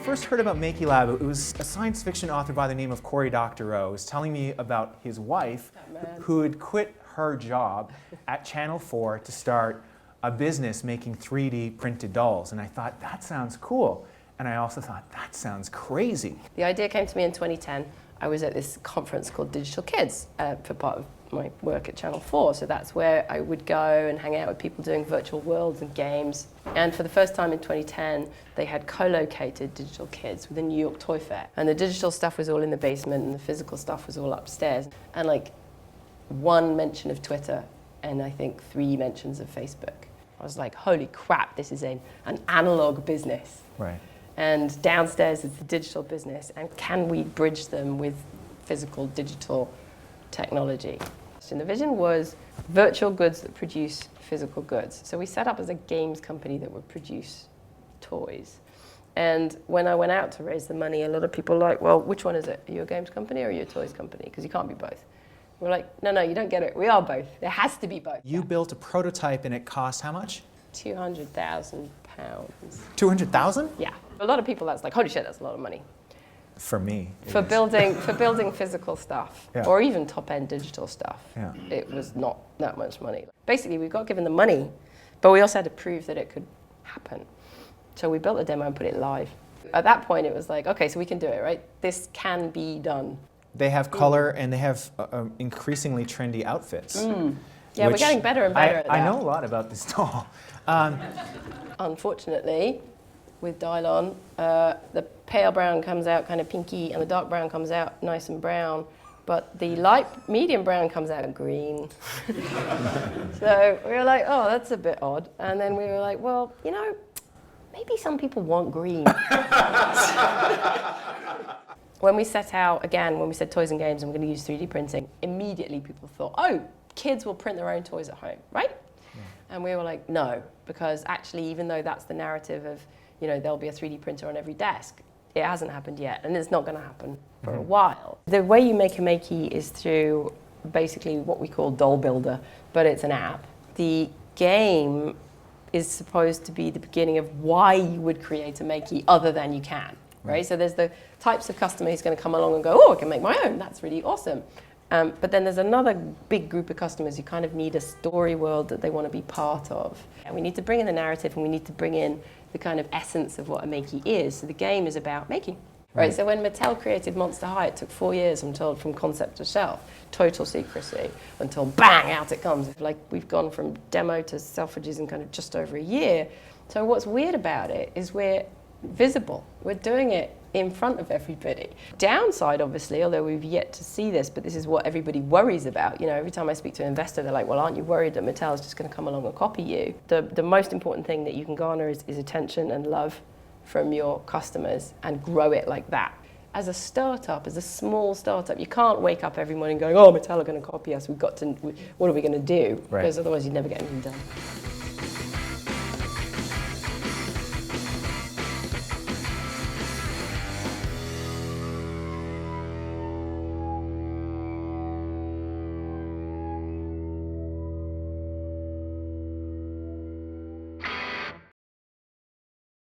First heard about MakieLab, it was a science fiction author by the name of Cory Doctorow was telling me about his wife who had quit her job at Channel 4 to start a business making 3D printed dolls. And I thought, that sounds cool. And I also thought, that sounds crazy. The idea came to me in 2010. I was at this conference called Digital Kids for part of my work at Channel 4. So that's where I would go and hang out with people doing virtual worlds and games. And for the first time in 2010, they had co-located Digital Kids with the New York Toy Fair. And the digital stuff was all in the basement and the physical stuff was all upstairs. And like 1 mention of Twitter and I think 3 mentions of Facebook. I was like, holy crap, this is an analog business. Right. And downstairs is the digital business. And can we bridge them with physical, digital technology? And the vision was virtual goods that produce physical goods. So we set up as a games company that would produce toys. And when I went out to raise the money, a lot of people were like, well, which one is it? Are you a games company or are you a toys company? Because you can't be both. We're like, no, you don't get it. We are both. There has to be both. You built a prototype and it cost how much? £200,000. 200,000? Yeah. A lot of people, that's like, holy shit, that's a lot of money. For me. For building physical stuff, yeah. Or even top-end digital stuff, yeah. It was not that much money. Basically, we got given the money, but we also had to prove that it could happen. So we built a demo and put it live. At that point, it was like, okay, so we can do it, right? This can be done. They have color and they have increasingly trendy outfits. Yeah, we're getting better and better at that. I know a lot about this doll. Unfortunately, with Dylon, the pale brown comes out kind of pinky and the dark brown comes out nice and brown, but the light medium brown comes out green. So we were like, oh, that's a bit odd. And then we were like, well, you know, maybe some people want green. When we set out, again, when we said toys and games and we're going to use 3D printing, immediately people thought, oh, kids will print their own toys at home, right? Yeah. And we were like, no, because actually, even though that's the narrative of, you know, there'll be a 3D printer on every desk, it hasn't happened yet, and it's not going to happen for a while. The way you make a Makey is through basically what we call Doll Builder, but it's an app. The game is supposed to be the beginning of why you would create a Makey other than you can, right? So there's the types of customer who's going to come along and go, oh, I can make my own, that's really awesome. But then there's another big group of customers who kind of need a story world that they want to be part of. And we need to bring in the narrative and we need to bring in the kind of essence of what a Makey is. So the game is about making. Right? So when Mattel created Monster High, it took 4 years, I'm told, from concept to shelf. Total secrecy until bang, out it comes. Like we've gone from demo to Selfridges in kind of just over a year. So what's weird about it is we're visible. We're doing it in front of everybody. Downside, obviously, although we've yet to see this, but this is what everybody worries about. You know, every time I speak to an investor, they're like, well, aren't you worried that Mattel is just going to come along and copy you? The most important thing that you can garner is attention and love from your customers and grow it like that. As a startup, as a small startup, you can't wake up every morning going, oh, Mattel are going to copy us. What are we going to do? Right. Because otherwise you'd never get anything done.